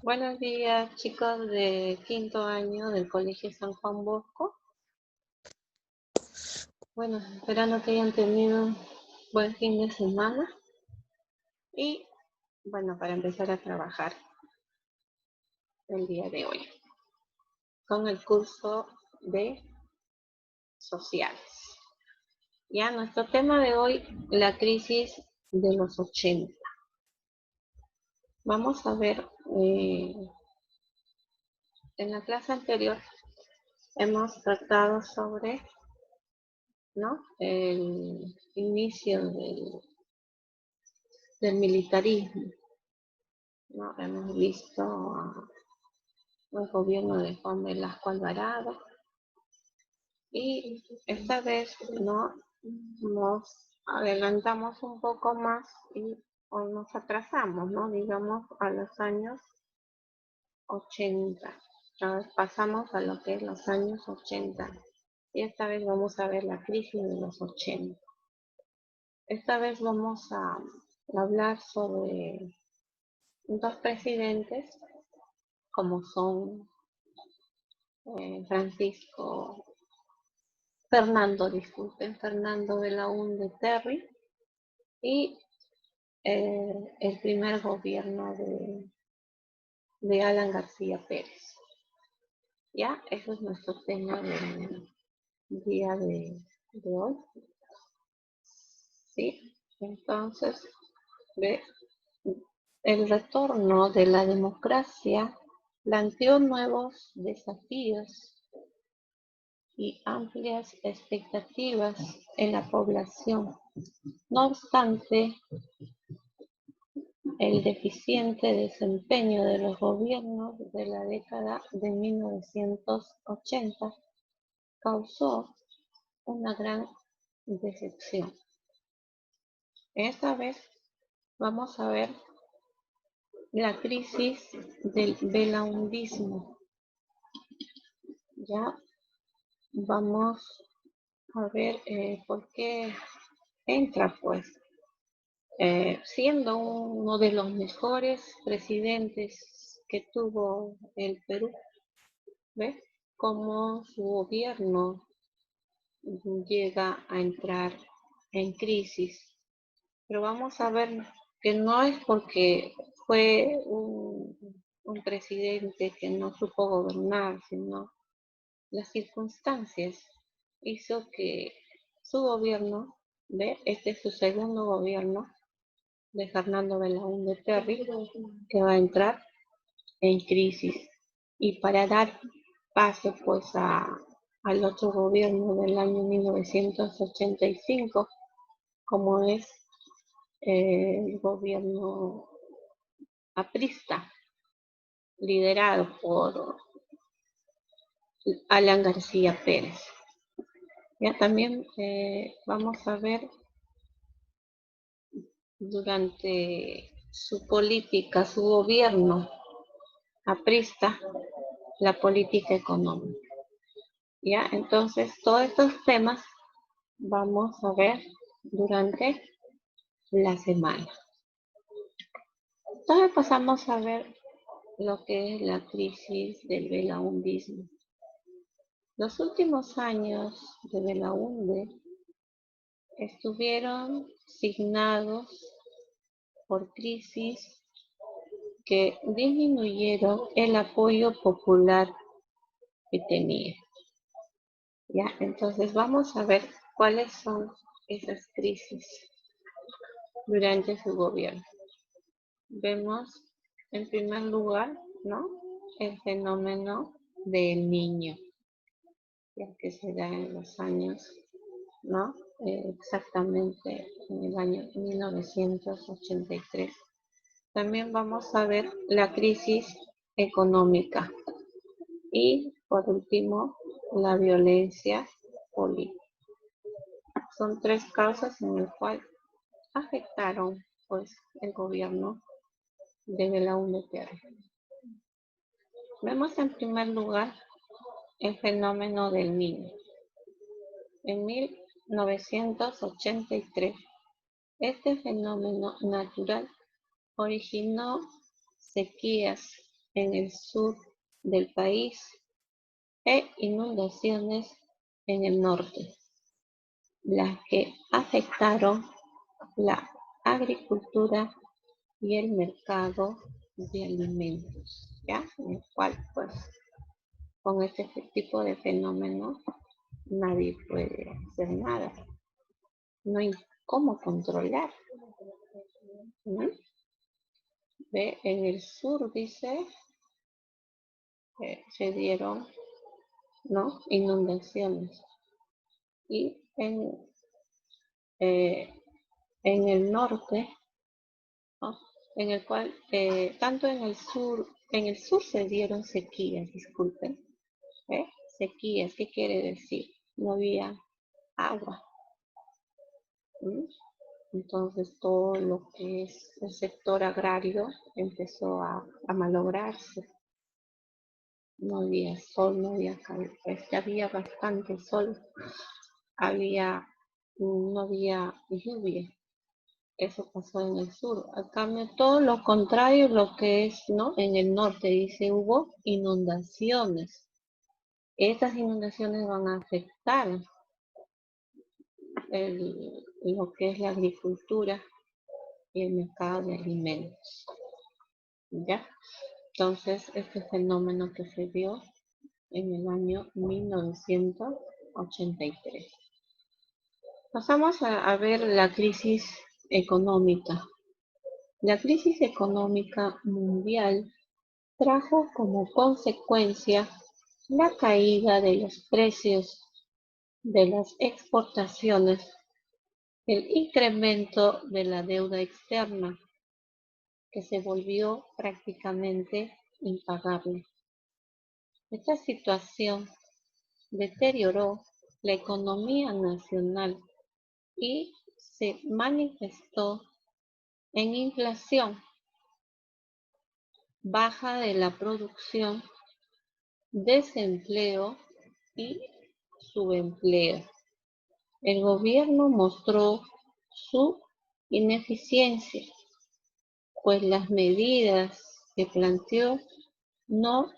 Buenos días, chicos de quinto año del Colegio San Juan Bosco. Bueno, esperando que hayan tenido un buen fin de semana y bueno, para empezar a trabajar el día de hoy con el curso de sociales. Ya nuestro tema de hoy, la crisis de los 80. Vamos a ver, en la clase anterior hemos tratado sobre, ¿no?, el inicio del militarismo, ¿no? Hemos visto el gobierno de Juan Velasco Alvarado y esta vez no nos adelantamos un poco más y o nos atrasamos, ¿no? Digamos a los años 80. Pasamos a lo que es los años 80 y esta vez vamos a ver la crisis de los 80. Esta vez vamos a hablar sobre dos presidentes como son Fernando Belaúnde Terry y el primer gobierno de Alan García Pérez. Ya, ese es nuestro tema del día de hoy. ¿Sí? Entonces, ve, el retorno de la democracia planteó nuevos desafíos y amplias expectativas en la población. No obstante, el deficiente desempeño de los gobiernos de la década de 1980 causó una gran decepción. Esta vez vamos a ver la crisis del belaundismo. Ya vamos a ver por qué entra, pues, siendo uno de los mejores presidentes que tuvo el Perú, ¿ves? Cómo su gobierno llega a entrar en crisis. Pero vamos a ver que no es porque fue un presidente que no supo gobernar, sino las circunstancias hizo que su gobierno, ¿ve? Este es su segundo gobierno de Fernando Belaúnde Terry, que va a entrar en crisis. Y para dar paso pues al otro gobierno del año 1985, como es el gobierno aprista, liderado por Alan García Pérez. Ya también vamos a ver durante su política, su gobierno aprista, la política económica. Ya, entonces todos estos temas vamos a ver durante la semana. Entonces pasamos a ver lo que es la crisis del belaundismo. Los últimos años de Belaúnde estuvieron signados por crisis que disminuyeron el apoyo popular que tenía. Ya, entonces vamos a ver cuáles son esas crisis durante su gobierno. Vemos en primer lugar, ¿no?, el fenómeno del niño, ya que se da en los años, ¿no?, exactamente en el año 1983. También vamos a ver la crisis económica y, por último, la violencia política. Son tres causas en las cuales afectaron pues el gobierno de Belaúnde Terry. Vemos en primer lugar el fenómeno del niño. En 1983, este fenómeno natural originó sequías en el sur del país e inundaciones en el norte, las que afectaron la agricultura y el mercado de alimentos, ¿ya? En el cual, pues, con este tipo de fenómenos nadie puede hacer nada. No hay cómo controlar. ¿No? Ve, en el sur dice que se dieron, ¿no?, inundaciones. Y eh, en el norte, ¿no?, en el cual, tanto en el sur se dieron sequías, disculpen. ¿Eh? Sequías, ¿qué quiere decir? No había agua. ¿Mm? Entonces todo lo que es el sector agrario empezó a malograrse. No había sol, no había calor, había bastante sol, no había lluvia. Eso pasó en el sur. A cambio, todo lo contrario, lo que es, ¿no?, en el norte, dice, hubo inundaciones. Estas inundaciones van a afectar lo que es la agricultura y el mercado de alimentos. ¿Ya? Entonces, este fenómeno que se dio en el año 1983. Pasamos a ver la crisis económica. La crisis económica mundial trajo como consecuencia la caída de los precios de las exportaciones, el incremento de la deuda externa, que se volvió prácticamente impagable. Esta situación deterioró la economía nacional y se manifestó en inflación, baja de la producción, desempleo y subempleo. El gobierno mostró su ineficiencia, pues las medidas que planteó no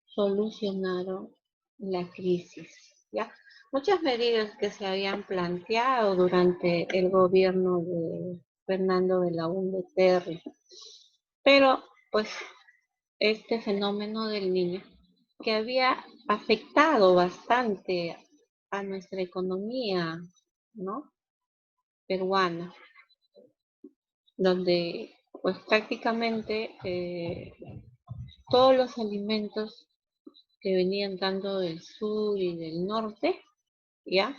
solucionaron la crisis. ¿Ya? Muchas medidas que se habían planteado durante el gobierno de Fernando Belaúnde Terry, pero pues este fenómeno del niño, que había afectado bastante a nuestra economía, ¿no?, peruana, donde pues prácticamente todos los alimentos que venían tanto del sur y del norte, ya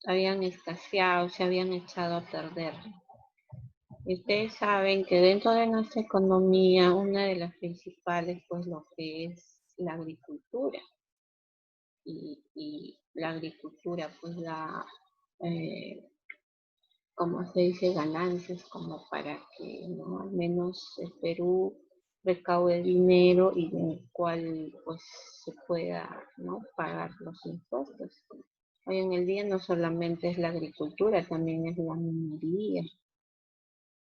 habían escaseado, se habían echado a perder. Y ustedes saben que dentro de nuestra economía, una de las principales, pues lo que es la agricultura. Y la agricultura, pues da, como se dice, ganancias, como para que, ¿no?, al menos el Perú recaude dinero y en el cual pues se pueda, ¿no?, pagar los impuestos. Hoy en el día no solamente es la agricultura, también es la minería.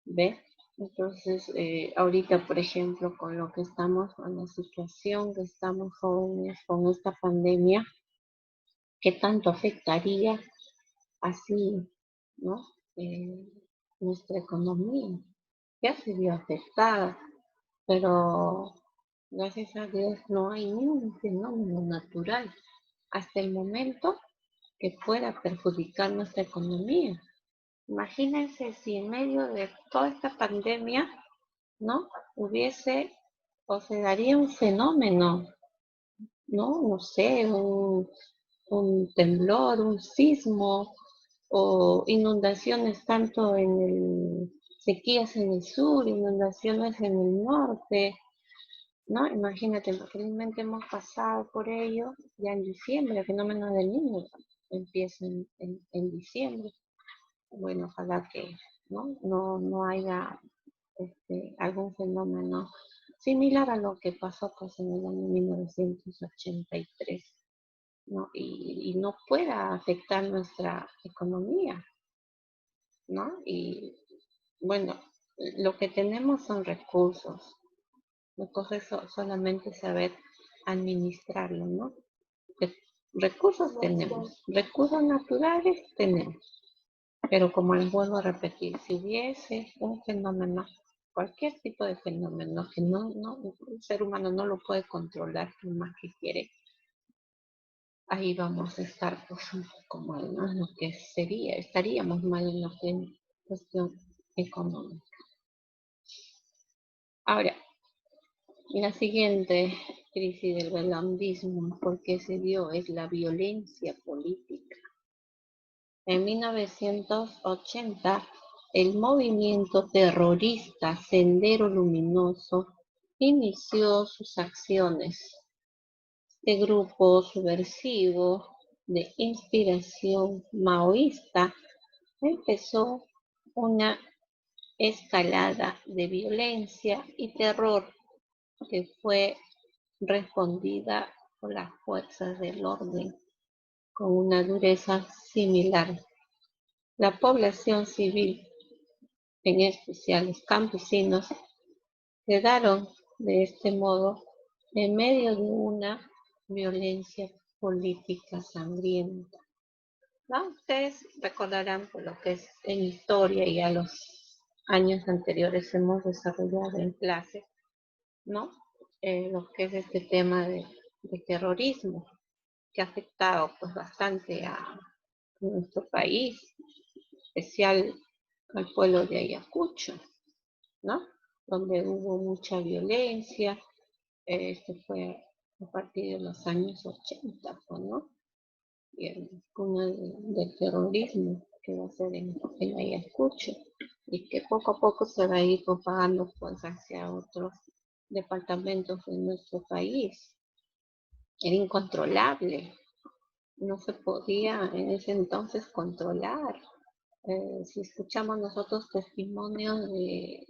¿Ve? Entonces, ahorita, por ejemplo, con lo que estamos, con la situación que estamos jóvenes, con esta pandemia, ¿qué tanto afectaría así, ¿no?, nuestra economía? Ya se vio afectada, pero gracias a Dios no hay ningún fenómeno natural hasta el momento que pueda perjudicar nuestra economía. Imagínense si en medio de toda esta pandemia, ¿no?, hubiese o se daría un fenómeno, ¿no? No sé, un temblor, un sismo o inundaciones tanto sequías en el sur, inundaciones en el norte, ¿no? Imagínate, felizmente hemos pasado por ello ya en diciembre, el fenómeno del niño empieza en diciembre. Bueno, ojalá que no haya algún fenómeno similar a lo que pasó pues en el año 1983, ¿no? Y no pueda afectar nuestra economía, ¿no? Y bueno, lo que tenemos son recursos, La cosa es solamente saber administrarlo, ¿no? Recursos tenemos, recursos naturales tenemos, pero como les vuelvo a repetir, si hubiese un fenómeno, cualquier tipo de fenómeno que un ser humano no lo puede controlar por más que quiere, ahí vamos a estar pues un poco mal, ¿no? En lo que sería, estaríamos mal en lo que es cuestión económica. Ahora, la siguiente crisis del velandismo, ¿por qué se dio? Es la violencia política. En 1980, el movimiento terrorista Sendero Luminoso inició sus acciones. Este grupo subversivo de inspiración maoísta empezó una escalada de violencia y terror que fue respondida por las fuerzas del orden con una dureza similar. La población civil, en especial los campesinos, quedaron de este modo en medio de una violencia política sangrienta. ¿No? Ustedes recordarán por lo que es en historia y a los años anteriores hemos desarrollado en clase, ¿no? Lo que es este tema de terrorismo que ha afectado pues bastante a nuestro país, especial al pueblo de Ayacucho, ¿no? Donde hubo mucha violencia. Esto fue a partir de los años 80, ¿no? Y el cuna del terrorismo que va a ser en Ayacucho y que poco a poco se va a ir propagando pues hacia otros departamentos de nuestro país. Era incontrolable, no se podía en ese entonces controlar. Si escuchamos nosotros testimonios de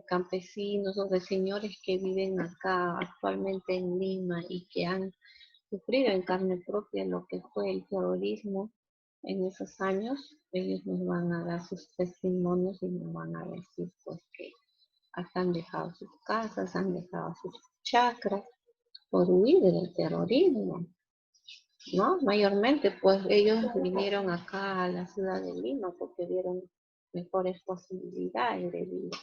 campesinos o de señores que viven acá actualmente en Lima y que han sufrido en carne propia lo que fue el terrorismo en esos años, ellos nos van a dar sus testimonios y nos van a decir pues que hasta han dejado sus casas, han dejado sus chacras por huir del terrorismo, ¿no? Mayormente pues ellos vinieron acá a la ciudad de Lima porque vieron mejores posibilidades de vida,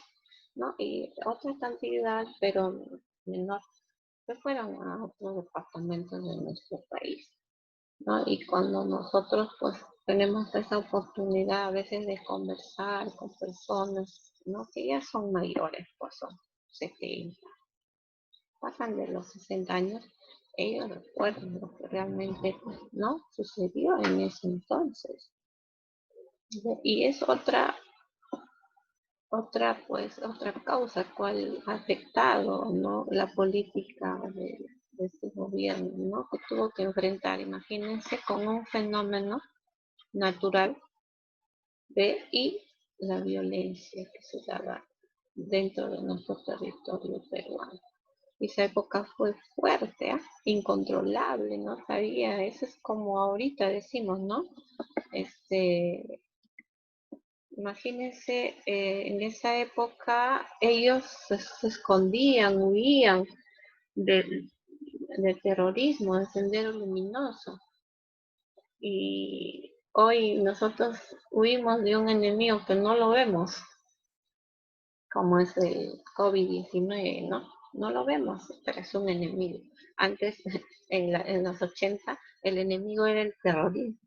¿no? Y otra cantidad, pero menor, se fueron a otros departamentos de nuestro país, ¿no? Y cuando nosotros pues tenemos esa oportunidad a veces de conversar con personas, ¿no? Que ya son mayores, pues son 70, pasan de los 60 años, ellos recuerdan lo que realmente pues, no sucedió en ese entonces. Y es otra causa cual ha afectado, ¿no? La política de este gobierno, ¿no? Que tuvo que enfrentar, imagínense, con un fenómeno natural y la violencia que se daba dentro de nuestro territorio peruano. Esa época fue fuerte, ¿eh? Incontrolable, no sabía, eso es como ahorita decimos, ¿no? Imagínense, en esa época ellos se escondían, huían del, del terrorismo, del sendero luminoso. Y hoy nosotros huimos de un enemigo que no lo vemos, como es el COVID-19, ¿no? No lo vemos, pero es un enemigo. Antes, en los 80, el enemigo era el terrorismo.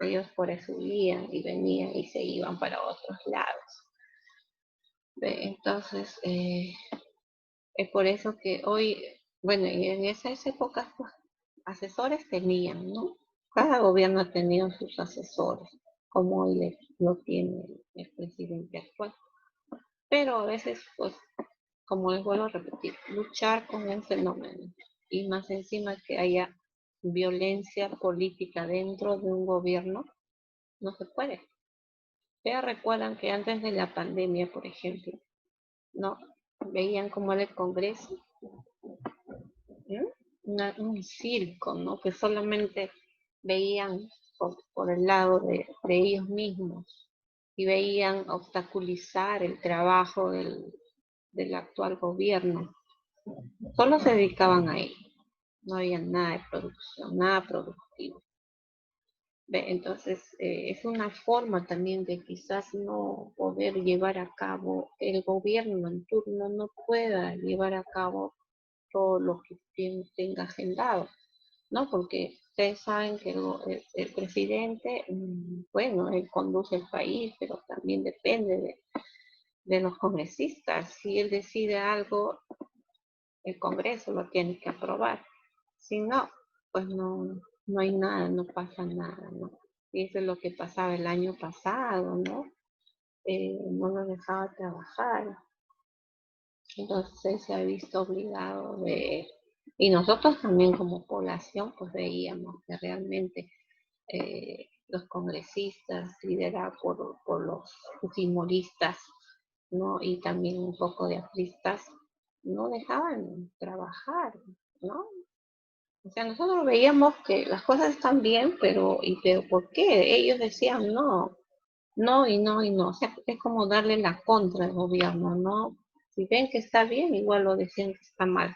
Ellos por eso huían y venían y se iban para otros lados. Entonces, es por eso que hoy, bueno, y en esas épocas, pues, asesores tenían, ¿no? Cada gobierno ha tenido sus asesores, como hoy lo tiene el presidente actual. Pero a veces, pues, como les vuelvo a repetir, luchar con un fenómeno y más encima que haya violencia política dentro de un gobierno, no se puede. Ustedes recuerdan que antes de la pandemia, por ejemplo, ¿no? Veían como era el Congreso, un circo, ¿no? Que solamente veían por el lado de ellos mismos y veían obstaculizar el trabajo del actual gobierno. Solo se dedicaban a ello. No había nada de producción, nada productivo. Entonces, es una forma también de quizás no poder llevar a cabo, el gobierno en turno no pueda llevar a cabo todo lo que tenga agendado, ¿no? Porque ustedes saben que el presidente, bueno, él conduce el país, pero también depende de los congresistas. Si él decide algo, el Congreso lo tiene que aprobar. Si no, pues no hay nada, no pasa nada, ¿no? Y eso es lo que pasaba el año pasado, ¿no? No lo dejaba trabajar. Entonces se ha visto obligado y nosotros también como población, pues veíamos que realmente los congresistas liderados por los fujimoristas, ¿no? Y también un poco de apristas, no dejaban trabajar, ¿no? O sea, nosotros veíamos que las cosas están bien, pero ¿por qué? Ellos decían no, no y no y no. O sea, es como darle la contra al gobierno, ¿no? Si ven que está bien, igual lo decían que está mal.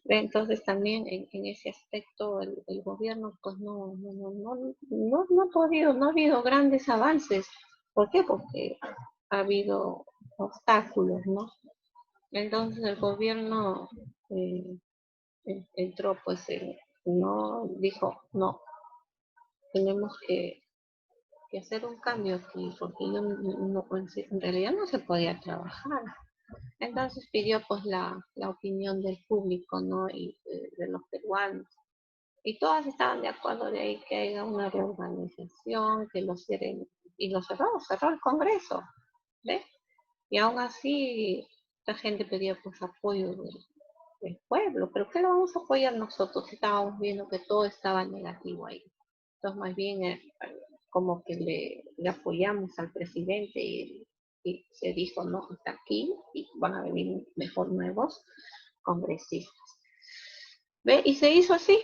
Entonces también en ese aspecto el gobierno pues no ha podido, no ha habido grandes avances. ¿Por qué? Porque ha habido obstáculos, ¿no? Entonces el gobierno eh, entró pues no dijo no, tenemos que hacer un cambio aquí porque yo en realidad no se podía trabajar. Entonces pidió pues la opinión del público, ¿no? Y de los peruanos. Y todas estaban de acuerdo de ahí que haya una reorganización, que lo cierren. Y lo cerró el Congreso, ¿ves? Y aún así, la gente pedía pues apoyo del pueblo. ¿Pero qué lo vamos a apoyar nosotros si estábamos viendo que todo estaba negativo ahí? Entonces, más bien, como que le apoyamos al presidente y se dijo, no, está aquí y van a venir mejor nuevos congresistas. ¿Ve? Y se hizo así,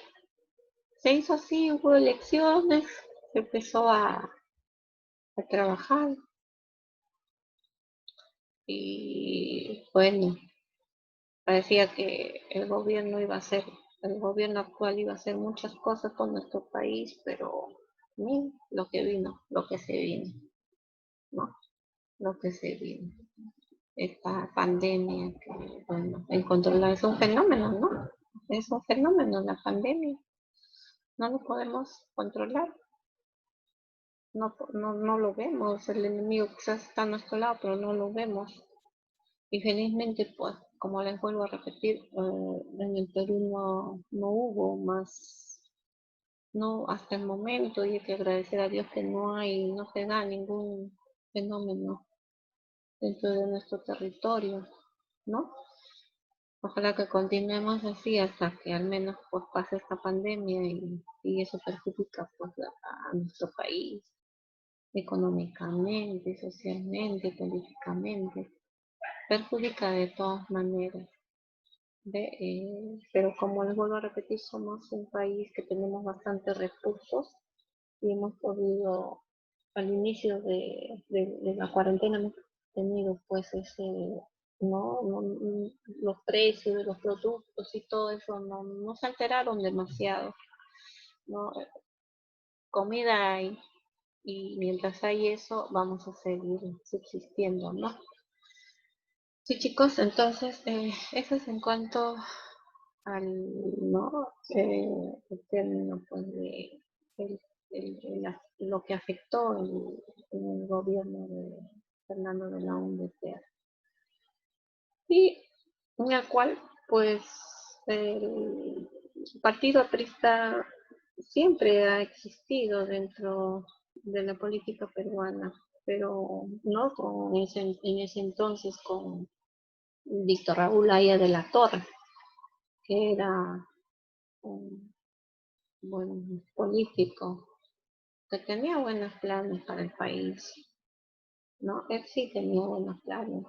hubo elecciones, se empezó a trabajar y bueno, parecía que el gobierno actual iba a hacer muchas cosas por nuestro país, pero miren lo que vino, lo que se vino, ¿no? Lo que se vino. Esta pandemia que, bueno, en controlar es un fenómeno, ¿no? Es un fenómeno la pandemia. No lo podemos controlar. No lo vemos. El enemigo quizás está a nuestro lado, pero no lo vemos. Y felizmente, pues, como les vuelvo a repetir, en el Perú no hubo más, no hasta el momento, y hay que agradecer a Dios que no se da ningún fenómeno dentro de nuestro territorio, ¿no? Ojalá que continuemos así hasta que al menos pues pase esta pandemia y eso perjudica pues a nuestro país económicamente, socialmente, políticamente, perjudica de todas maneras. Pero como les vuelvo a repetir, somos un país que tenemos bastantes recursos y hemos podido, al inicio de la cuarentena, hemos tenido pues los precios de los productos y todo eso no se alteraron demasiado, ¿no? Comida hay y mientras hay eso vamos a seguir subsistiendo, ¿no? Sí, chicos, entonces eso es en cuanto ¿no? El término pues lo que afectó en el gobierno de Fernando de la UNDP. Y en el cual pues el partido aprista siempre ha existido dentro de la política peruana, pero no en ese entonces con Víctor Raúl Haya de la Torre, que era un buen político que tenía buenos planes para el país, ¿no? Él sí tenía buenos planes,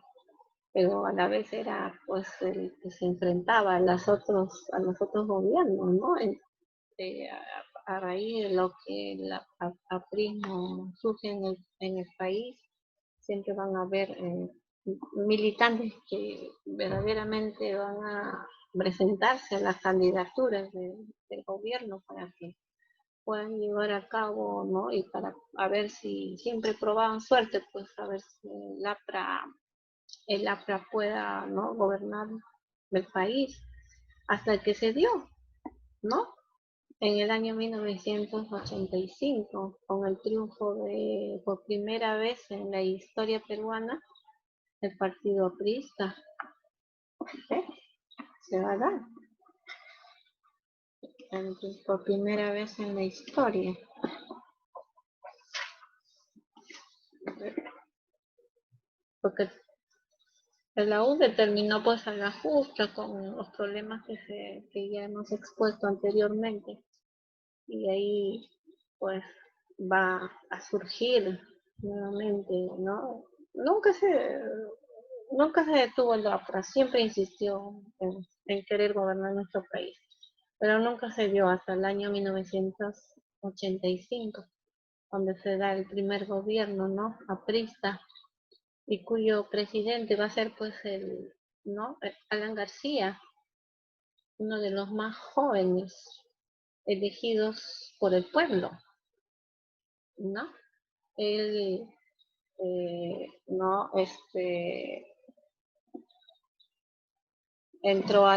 pero a la vez era pues el que se enfrentaba a los otros gobiernos, ¿no? A raíz de lo que la aprismo surge en el país, siempre van a haber militantes verdaderamente van a presentarse a las candidaturas del gobierno para que puedan llevar a cabo, ¿no? Y para a ver si siempre probaban suerte, pues a ver si el APRA pueda, ¿no? Gobernar el país hasta que se dio, ¿no? En el año 1985, con el triunfo de, por primera vez en la historia peruana, el partido aprista. ¿Eh? Se va a dar. Entonces, por primera vez en la historia. Porque la U determinó pues a la justa con los problemas que ya hemos expuesto anteriormente. Y ahí pues va a surgir nuevamente, ¿no? Nunca se, nunca se detuvo el APRA, siempre insistió en querer gobernar nuestro país, pero nunca se dio hasta el año 1985, donde se da el primer gobierno, ¿no? Aprista, y cuyo presidente va a ser pues ¿no? Alan García, uno de los más jóvenes elegidos por el pueblo, ¿no? Él, ¿no? Entró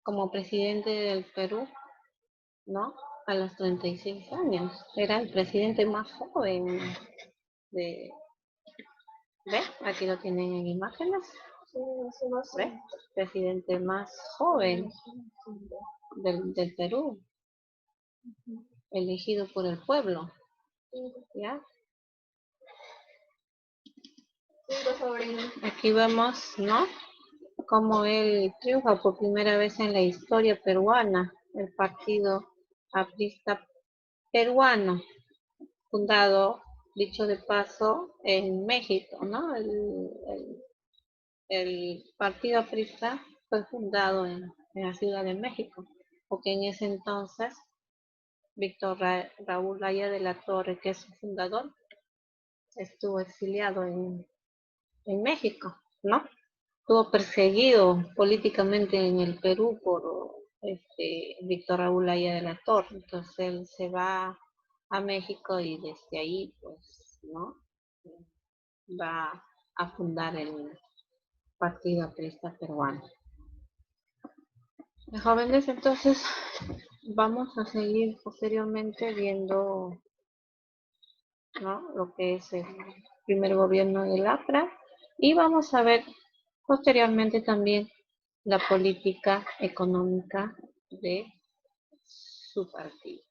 como presidente del Perú, ¿no? A los 36 años. Era el presidente más joven de... ¿Ve? Aquí lo tienen en imágenes. ¿Ve? Presidente más joven del Perú, elegido por el pueblo. ¿Ya? Aquí vemos, ¿no? Cómo él triunfa por primera vez en la historia peruana, el partido aprista peruano, fundado, dicho de paso, en México, ¿no? El partido aprista fue fundado en la Ciudad de México, porque en ese entonces Víctor Raúl Laya de la Torre, que es su fundador, estuvo exiliado en México, ¿no? Estuvo perseguido políticamente en el Perú por Víctor Raúl Laya de la Torre. Entonces él se va a México y desde ahí, pues, ¿no? Va a fundar el Partido Aprista Peruano. Jóvenes, entonces vamos a seguir posteriormente viendo, ¿no? Lo que es el primer gobierno del APRA y vamos a ver posteriormente también la política económica de su partido.